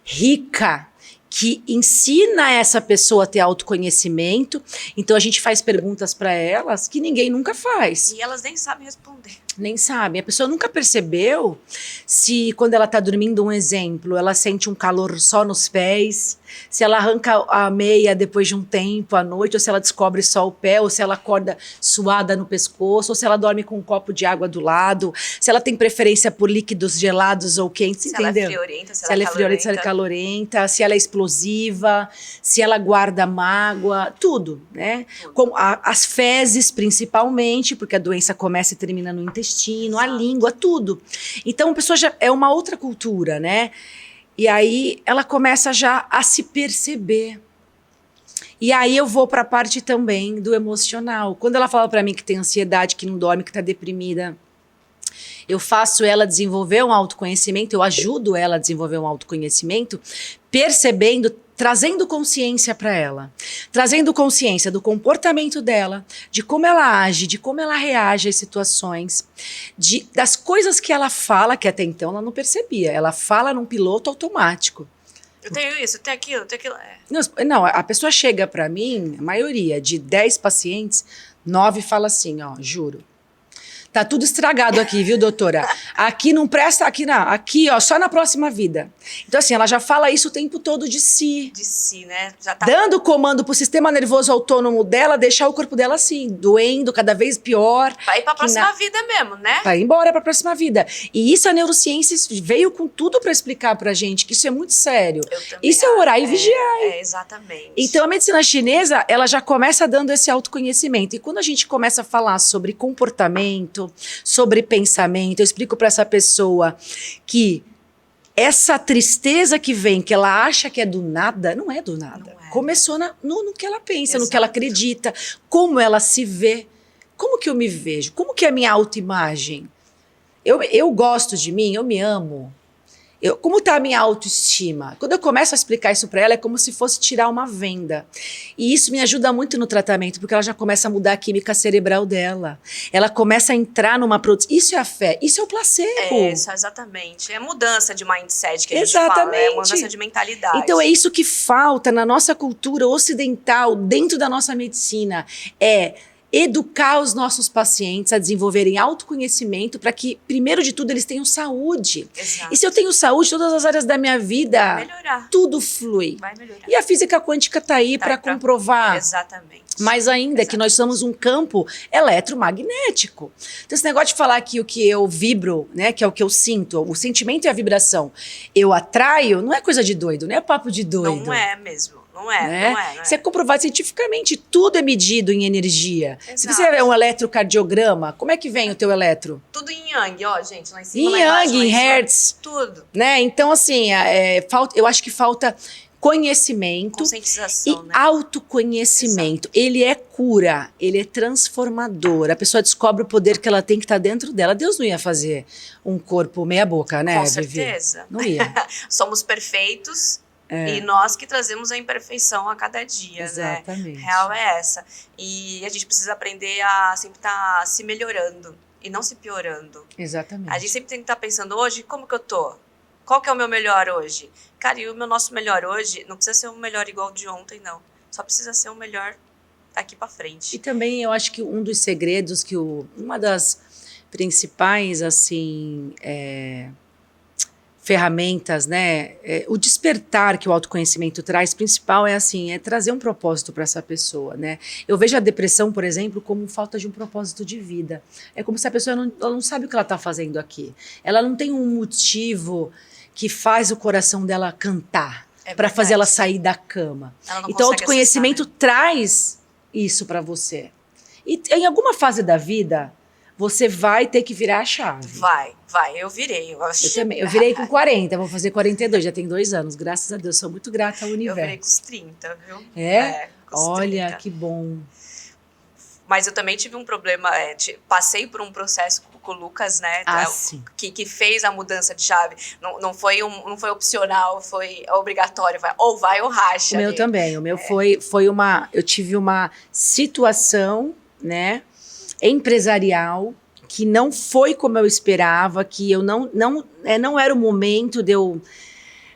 rica, que ensina essa pessoa a ter autoconhecimento, então a gente faz perguntas para elas que ninguém nunca faz. E elas nem sabem responder. Nem sabem. A pessoa nunca percebeu se, quando ela está dormindo, um exemplo, ela sente um calor só nos pés, se ela arranca a meia depois de um tempo à noite, ou se ela descobre só o pé, ou se ela acorda suada no pescoço, ou se ela dorme com um copo de água do lado, se ela tem preferência por líquidos gelados ou quentes, entendeu? Se ela é friorenta, se ela é friorenta, se ela é calorenta, se ela é explosiva, se ela guarda mágoa, tudo, né? Como as fezes, principalmente, porque a doença começa e termina no intestino, a língua, tudo. Então, a pessoa já é uma outra cultura, né? E aí ela começa já a se perceber. E aí eu vou para a parte também do emocional. Quando ela fala para mim que tem ansiedade, que não dorme, que está deprimida, eu faço ela desenvolver um autoconhecimento, eu ajudo ela a desenvolver um autoconhecimento, percebendo, trazendo consciência para ela, trazendo consciência do comportamento dela, de como ela age, de como ela reage às situações, das coisas que ela fala, que até então ela não percebia. Ela fala num piloto automático. Eu tenho isso, eu tenho aquilo, eu tenho aquilo. Não, a pessoa chega para mim, a maioria, de 10 pacientes, 9 fala assim, ó, juro. Tá tudo estragado aqui, viu, doutora? Aqui não presta, aqui, ó, só na próxima vida. Então, assim, ela já fala isso o tempo todo de si. De si, né? Já tá dando comando pro sistema nervoso autônomo dela, deixar o corpo dela assim, doendo, cada vez pior. Vai ir pra próxima vida mesmo, né? Vai embora pra próxima vida. E isso a neurociência veio com tudo pra explicar pra gente, que isso é muito sério. Isso é orar e vigiar. Exatamente. Então, a medicina chinesa, ela já começa dando esse autoconhecimento. E quando a gente começa a falar sobre comportamento, sobre pensamento, eu explico para essa pessoa que essa tristeza que vem, que ela acha que é do nada, não é do nada. Não é, começou no que ela pensa, Exato. no que ela acredita, como ela se vê, como que eu me vejo, como que é a minha autoimagem. Eu gosto de mim, eu me amo. Como está a minha autoestima? Quando eu começo a explicar isso para ela, é como se fosse tirar uma venda. E isso me ajuda muito no tratamento, porque ela já começa a mudar a química cerebral dela. Ela começa a entrar numa produção. Isso é a fé, isso é o placebo. Isso, exatamente. É mudança de mindset que a gente Exatamente. fala, é mudança de mentalidade. Então é isso que falta na nossa cultura ocidental, dentro da nossa medicina, é educar os nossos pacientes a desenvolverem autoconhecimento para que, primeiro de tudo, eles tenham saúde. Exato. E se eu tenho saúde, todas as áreas da minha vida, Vai melhorar. tudo flui. Vai melhorar. E a física quântica está aí para comprovar. Exatamente. Mais ainda, que nós somos um campo eletromagnético. Então, esse negócio de falar que o que eu vibro, né, que é o que eu sinto, o sentimento e a vibração, eu atraio, não é coisa de doido, não é papo de doido. Não é mesmo. Não é, Né? não é. Isso é comprovado cientificamente, tudo é medido em energia. Exato. Se você é um eletrocardiograma, como é que vem o teu eletro? Tudo em yang, ó, gente, lá em cima, Em lá embaixo, yang, lá em em cima. hertz. Tudo. Né? Então, assim, eu acho que falta conhecimento Conscientização, e né? autoconhecimento. Ele é cura, ele é transformador. A pessoa descobre o poder que ela tem que estar dentro dela. Deus não ia fazer um corpo meia boca, né, Com Vivi? certeza. Não ia. Somos perfeitos, E nós que trazemos a imperfeição a cada dia, Exatamente. né? Real é essa. E a gente precisa aprender a sempre estar se melhorando e não se piorando. Exatamente. A gente sempre tem que estar pensando, hoje, como que eu tô? Qual que é o meu melhor hoje? Cara, e o nosso melhor hoje não precisa ser um melhor igual de ontem, não. Só precisa ser o melhor daqui pra frente. E também eu acho que um dos segredos que uma das principais, assim, ferramentas, né, o despertar que o autoconhecimento traz, principal é assim, é trazer um propósito para essa pessoa, né? Eu vejo a depressão, por exemplo, como falta de um propósito de vida. É como se a pessoa ela não sabe o que ela está fazendo aqui. Ela não tem um motivo que faz o coração dela cantar, para fazer ela sair da cama. Então, o autoconhecimento traz isso para você. E em alguma fase da vida, você vai ter que virar a chave. Vai. Eu virei. Eu virei com 40, vou fazer 42, já tem 2 anos. Graças a Deus, sou muito grata ao universo. Eu virei com os 30, viu? Com os 30. Que bom. Mas eu também tive um problema, passei por um processo com o Lucas, né? Sim. Que fez a mudança de chave. Não foi opcional, foi obrigatório. Ou vai ou racha. O meu também. O meu foi uma... Eu tive uma situação, né, empresarial que não foi como eu esperava, que eu não era o momento de eu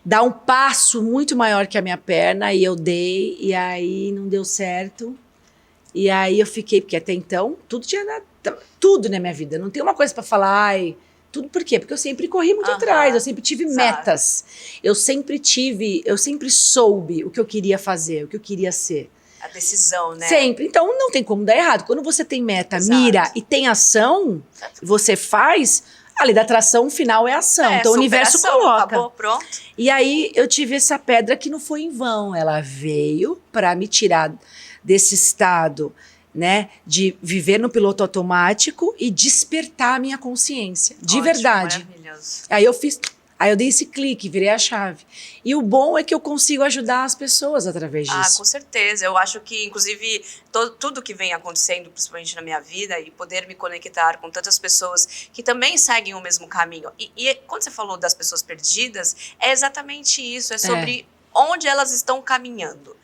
dar um passo muito maior que a minha perna, e eu dei, e aí não deu certo. E aí eu fiquei, porque até então, tudo na minha vida. Não tem uma coisa para falar, tudo por quê? Porque eu sempre corri muito atrás, eu sempre tive metas. Eu sempre soube o que eu queria fazer, o que eu queria ser. A decisão, né? Sempre. Então não tem como dar errado. Quando você tem meta, mira e tem ação, você faz, a lei da atração final é ação. Então o universo coloca. Acabou, pronto. E aí eu tive essa pedra que não foi em vão. Ela veio para me tirar desse estado, né, de viver no piloto automático e despertar a minha consciência, de verdade. Maravilhoso. Aí eu dei esse clique, virei a chave. E o bom é que eu consigo ajudar as pessoas através disso. Com certeza. Eu acho que, inclusive, tudo que vem acontecendo, principalmente na minha vida, e poder me conectar com tantas pessoas que também seguem o mesmo caminho. E quando você falou das pessoas perdidas, é exatamente isso. É sobre onde elas estão caminhando.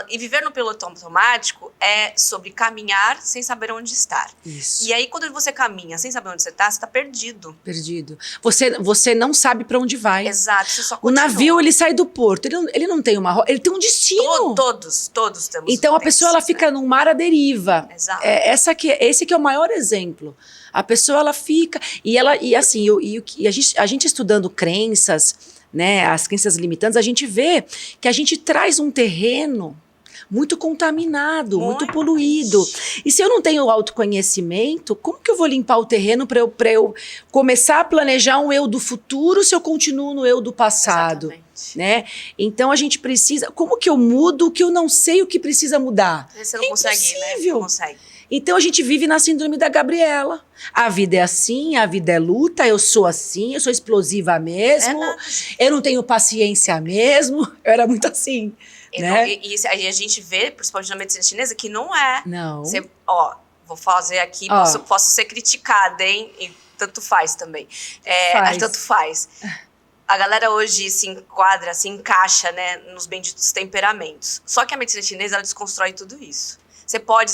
E viver no piloto automático é sobre caminhar sem saber onde estar. Isso. E aí, quando você caminha sem saber onde você está perdido. Perdido. Você não sabe para onde vai. Exato. Você só o navio, ele sai do porto. Ele não tem uma rota, ele tem um destino. Todos temos. Então, a pessoa, ela fica num mar à deriva. Exato. Esse que é o maior exemplo. A pessoa, ela fica... E a gente estudando crenças, né, as crenças limitantes, a gente vê que a gente traz um terreno muito contaminado, muito poluído. E se eu não tenho autoconhecimento, como que eu vou limpar o terreno para eu começar a planejar um eu do futuro se eu continuo no eu do passado? Né? Então a gente precisa... Como que eu mudo o que eu não sei o que precisa mudar? Você não consegue, né? Não consegue. Então a gente vive na síndrome da Gabriela. A vida é assim, a vida é luta, eu sou assim, eu sou explosiva mesmo, eu não tenho paciência mesmo. Eu era muito assim. Né? E a gente vê, principalmente na medicina chinesa, que não é. Não. Vou fazer aqui, posso ser criticada, hein? E tanto faz também. Tanto faz. A galera hoje se enquadra, se encaixa, né, nos benditos temperamentos. Só que a medicina chinesa, ela desconstrói tudo isso. Você pode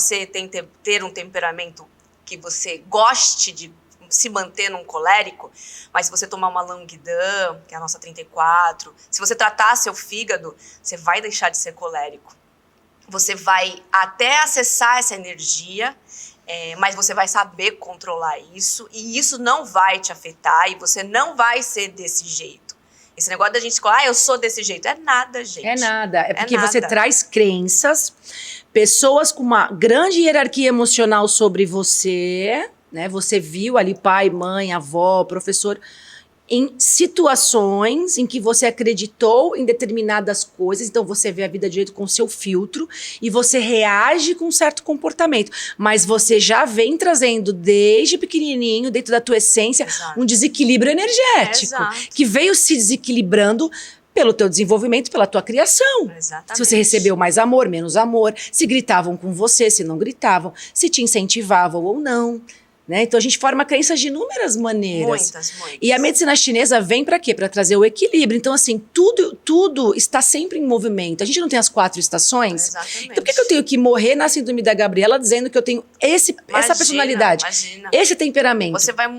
ter um temperamento que você goste de se manter num colérico, mas se você tomar uma Languidan, que é a nossa 34, se você tratar seu fígado, você vai deixar de ser colérico. Você vai até acessar essa energia, mas você vai saber controlar isso, e isso não vai te afetar, e você não vai ser desse jeito. Esse negócio da gente falar, eu sou desse jeito, é nada, gente. É nada, é porque você traz crenças, pessoas com uma grande hierarquia emocional sobre você, né? Você viu ali pai, mãe, avó, professor, em situações em que você acreditou em determinadas coisas, então você vê a vida direito com seu filtro e você reage com um certo comportamento, mas você já vem trazendo desde pequenininho, dentro da tua essência, um desequilíbrio energético, que veio se desequilibrando pelo teu desenvolvimento, pela tua criação. Exatamente. Se você recebeu mais amor, menos amor, se gritavam com você, se não gritavam, se te incentivavam ou não. Né? Então a gente forma crenças de inúmeras maneiras. Muitas. E a medicina chinesa vem para quê? Para trazer o equilíbrio. Então, assim, tudo está sempre em movimento. A gente não tem as 4 estações? Exatamente. Então, por que eu tenho que morrer na síndrome da Gabriela dizendo que eu tenho essa personalidade? Imagina. Esse temperamento?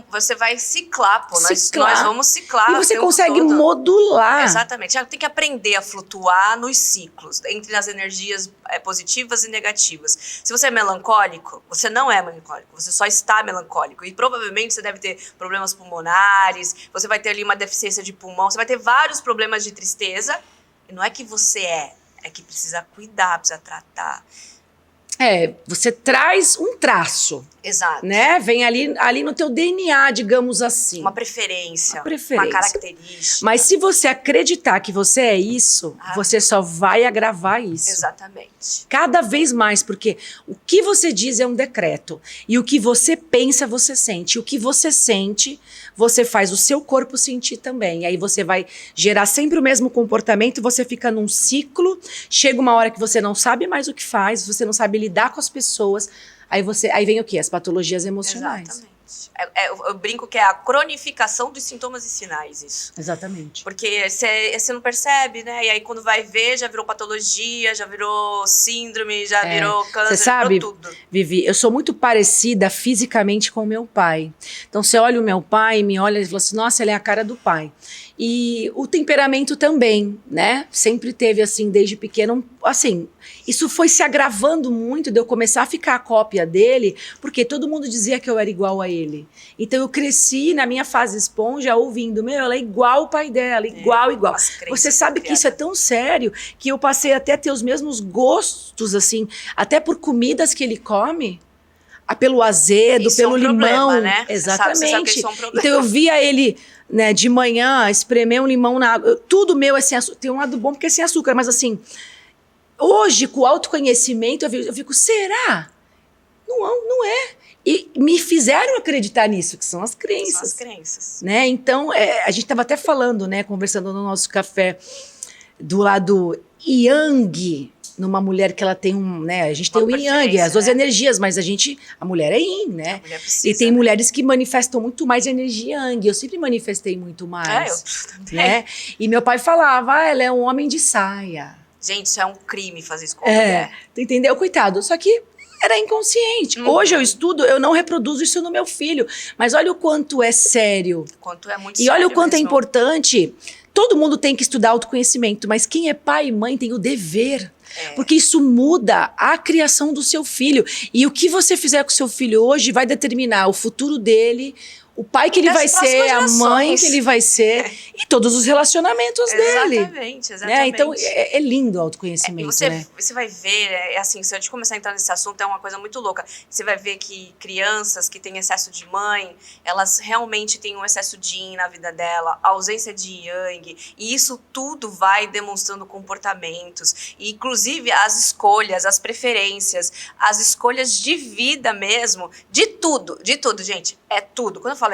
Você vai ciclar, pô. Nós vamos ciclar. E você consegue modular. Exatamente. Tem que aprender a flutuar nos ciclos, entre as energias positivas e negativas. Se você é melancólico, você não é melancólico, você só está melancólico. E provavelmente você deve ter problemas pulmonares, você vai ter ali uma deficiência de pulmão, você vai ter vários problemas de tristeza. E não é que você é que precisa cuidar, precisa tratar. Você traz um traço. Exato. Né? Vem ali no teu DNA, digamos assim. Uma preferência. Uma característica. Mas se você acreditar que você é isso, você só vai agravar isso. Exatamente. Cada vez mais, porque o que você diz é um decreto. E o que você pensa, você sente. E o que você sente, você faz o seu corpo sentir também. E aí você vai gerar sempre o mesmo comportamento, você fica num ciclo, chega uma hora que você não sabe mais o que faz, você não sabe lidar com as pessoas. Aí vem o quê? As patologias emocionais. Exatamente. Eu brinco que é a cronificação dos sintomas e sinais, isso. Exatamente. Porque você não percebe, né? E aí quando vai ver, já virou patologia, já virou síndrome, já virou câncer, você sabe, virou tudo. Vivi, eu sou muito parecida fisicamente com o meu pai. Então você olha o meu pai, me olha e fala assim, nossa, ele é a cara do pai. E o temperamento também, né? Sempre teve, assim, desde pequeno, assim, isso foi se agravando muito de eu começar a ficar a cópia dele, porque todo mundo dizia que eu era igual a ele. Então eu cresci na minha fase esponja ouvindo, ela é igual o pai dela, igual. Você sabe que isso é tão sério que eu passei até a ter os mesmos gostos, assim, até por comidas que ele come. Pelo azedo, isso pelo limão. Problema, né? Exatamente. Você sabe que isso é um problema. Então eu via ele, né, de manhã, espremer um limão na água. Tudo meu é sem açúcar. Tem um lado bom porque é sem açúcar, mas assim, hoje, com o autoconhecimento, eu fico, será? Não é. E me fizeram acreditar nisso, que são as crenças. São as crenças. Né? Então, a gente estava até falando, né, conversando no nosso café, do lado yang, numa mulher que ela tem né, a gente tem o yin yang, as duas energias, mas a mulher é yin, né? A mulher precisa, e tem mulheres que manifestam muito mais energia yang, eu sempre manifestei muito mais. Eu também. Né? E meu pai falava, ela é um homem de saia. Gente, isso é um crime fazer isso com a mulher. Tu entendeu? Coitado, só que era inconsciente. Hoje eu estudo, eu não reproduzo isso no meu filho, mas olha o quanto é sério. Quanto é muito e sério olha o quanto mesmo. É importante. Todo mundo tem que estudar autoconhecimento, mas quem é pai e mãe tem o dever. Porque isso muda a criação do seu filho. E o que você fizer com o seu filho hoje vai determinar o futuro dele, o pai que ele vai ser, a mãe que ele vai ser e todos os relacionamentos dele. Exatamente. Né? Então é lindo o autoconhecimento. Você vai ver, assim, se a gente começar a entrar nesse assunto, é uma coisa muito louca. Você vai ver que crianças que têm excesso de mãe, elas realmente têm um excesso de yin na vida dela, a ausência de yang, e isso tudo vai demonstrando comportamentos, e inclusive as escolhas, as preferências, as escolhas de vida mesmo, de tudo, gente, é tudo. Quando eu falo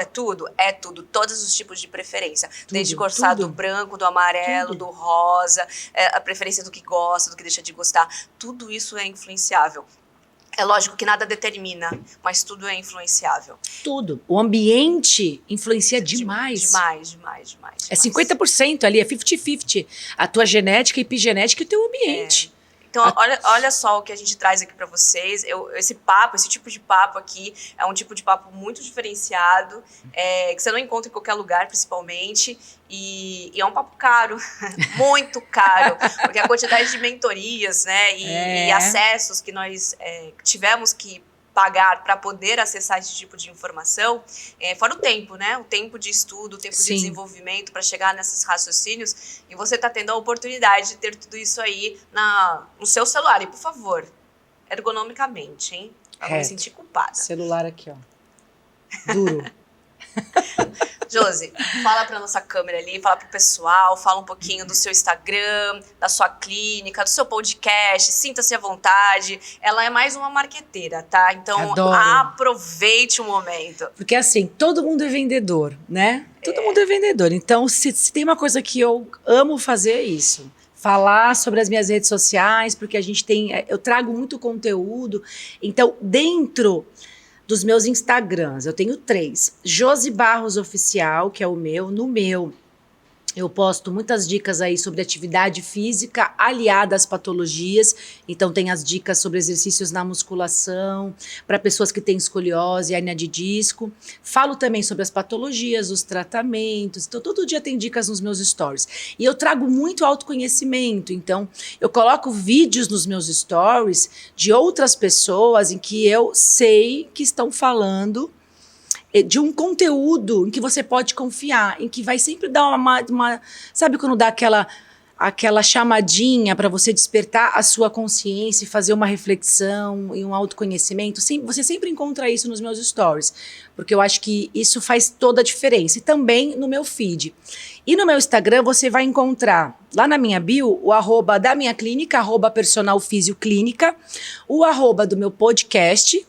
é tudo, todos os tipos de preferência. Desde gostar do branco, do amarelo, do rosa, a preferência do que gosta, do que deixa de gostar. Tudo isso é influenciável. É lógico que nada determina, mas tudo é influenciável. Tudo. O ambiente influencia demais. Demais. É 50% ali, é 50-50. A tua genética, epigenética e o teu ambiente. Então, olha só o que a gente traz aqui para vocês. Esse tipo de papo aqui é um tipo de papo muito diferenciado, que você não encontra em qualquer lugar, principalmente. E é um papo caro, muito caro, porque a quantidade de mentorias, né, e acessos que nós tivemos que pagar para poder acessar esse tipo de informação, fora o tempo, né? O tempo de estudo, o tempo de desenvolvimento para chegar nesses raciocínios, e você está tendo a oportunidade de ter tudo isso aí no seu celular. E, por favor, ergonomicamente, hein? Pra não me sentir culpada. Celular aqui, ó. Duro. Josi, fala pra nossa câmera ali, fala pro pessoal, fala um pouquinho do seu Instagram, da sua clínica, do seu podcast, sinta-se à vontade. Ela é mais uma marqueteira, tá? Então, aproveite o momento. Porque assim, todo mundo é vendedor, né? Todo mundo é vendedor. Então, se tem uma coisa que eu amo fazer, é isso. Falar sobre as minhas redes sociais, porque eu trago muito conteúdo. Então, dentro dos meus Instagrams. Eu tenho 3. Josi Barros Oficial, que é o meu. No meu, eu posto muitas dicas aí sobre atividade física aliada às patologias. Então tem as dicas sobre exercícios na musculação, para pessoas que têm escoliose, hérnia de disco. Falo também sobre as patologias, os tratamentos. Então todo dia tem dicas nos meus stories. E eu trago muito autoconhecimento. Então eu coloco vídeos nos meus stories de outras pessoas em que eu sei que estão falando de um conteúdo em que você pode confiar, em que vai sempre dar uma sabe quando dá aquela chamadinha para você despertar a sua consciência e fazer uma reflexão e um autoconhecimento? Sim, você sempre encontra isso nos meus stories, porque eu acho que isso faz toda a diferença. E também no meu feed. E no meu Instagram você vai encontrar, lá na minha bio, o arroba da minha clínica, arroba personal fisioclínica, o arroba do meu podcast,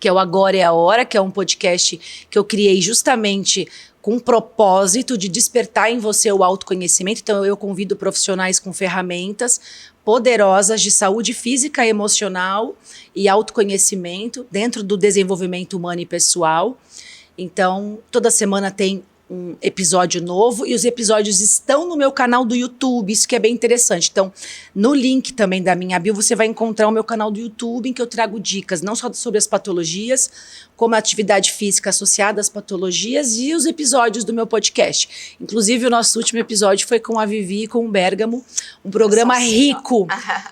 que é o Agora é a Hora, que é um podcast que eu criei justamente com o propósito de despertar em você o autoconhecimento. Então eu convido profissionais com ferramentas poderosas de saúde física, emocional e autoconhecimento dentro do desenvolvimento humano e pessoal. Então toda semana tem um episódio novo e os episódios estão no meu canal do YouTube, isso que é bem interessante. Então, no link também da minha bio, você vai encontrar o meu canal do YouTube em que eu trago dicas não só sobre as patologias, como a atividade física associada às patologias e os episódios do meu podcast. Inclusive, o nosso último episódio foi com a Vivi e com o Bergamo, um programa rico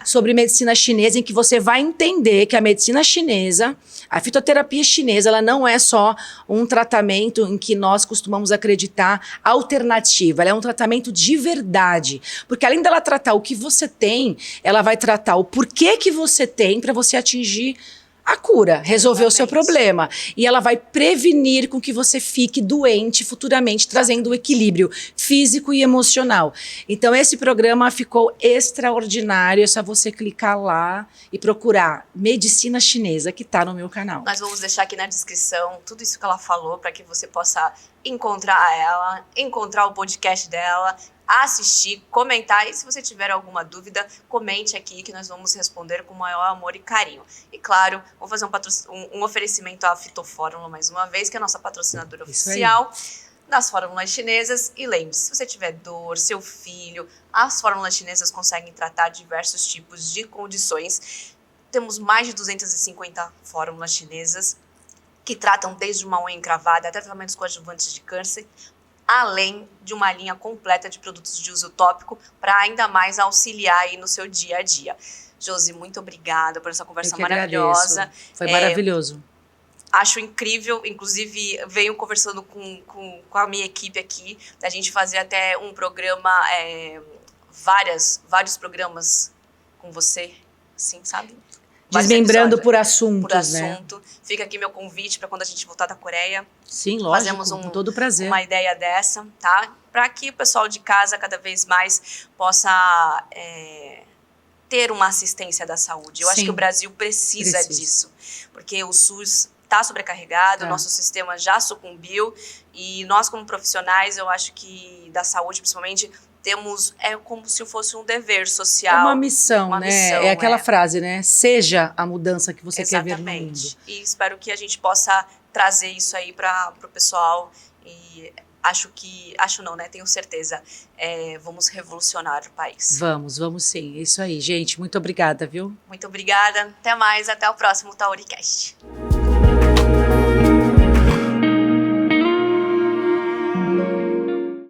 sobre medicina chinesa, em que você vai entender que a medicina chinesa, a fitoterapia chinesa, ela não é só um tratamento em que nós costumamos acreditar alternativa, ela é um tratamento de verdade, porque além dela tratar o que você tem, ela vai tratar o porquê que você tem para você atingir a cura, resolver o seu problema. E ela vai prevenir com que você fique doente futuramente, trazendo o equilíbrio físico e emocional. Então esse programa ficou extraordinário, é só você clicar lá e procurar Medicina Chinesa, que está no meu canal. Nós vamos deixar aqui na descrição tudo isso que ela falou para que você possa encontrar ela, encontrar o podcast dela, assistir, comentar, e se você tiver alguma dúvida, comente aqui que nós vamos responder com o maior amor e carinho. E claro, vou fazer um oferecimento à Fitofórmula mais uma vez, que é a nossa patrocinadora oficial das fórmulas chinesas. E lembre-se, se você tiver dor, seu filho, as fórmulas chinesas conseguem tratar diversos tipos de condições. Temos mais de 250 fórmulas chinesas que tratam desde uma unha encravada até tratamentos coadjuvantes de câncer, além de uma linha completa de produtos de uso tópico para ainda mais auxiliar aí no seu dia a dia. Josi, muito obrigada por essa conversa maravilhosa. Foi maravilhoso. Acho incrível, inclusive venho conversando com a minha equipe aqui, da gente fazer até um programa, vários programas com você, assim, sabe? Desmembrando por assuntos, por assunto. Né? Fica aqui meu convite para quando a gente voltar da Coreia. Sim, lógico, fazemos com todo prazer. Uma ideia dessa, tá? Para que o pessoal de casa cada vez mais possa ter uma assistência da saúde. Eu acho que o Brasil precisa disso, porque o SUS está sobrecarregado, o nosso sistema já sucumbiu, e nós como profissionais, eu acho que da saúde principalmente, temos, como se fosse um dever social. É uma missão, né? É aquela frase, né? Seja a mudança que você quer ver no mundo. E espero que a gente possa trazer isso aí para o pessoal. E acho não, né? Tenho certeza. Vamos revolucionar o país. Vamos sim. Isso aí, gente. Muito obrigada, viu? Muito obrigada. Até mais. Até o próximo Tauricast.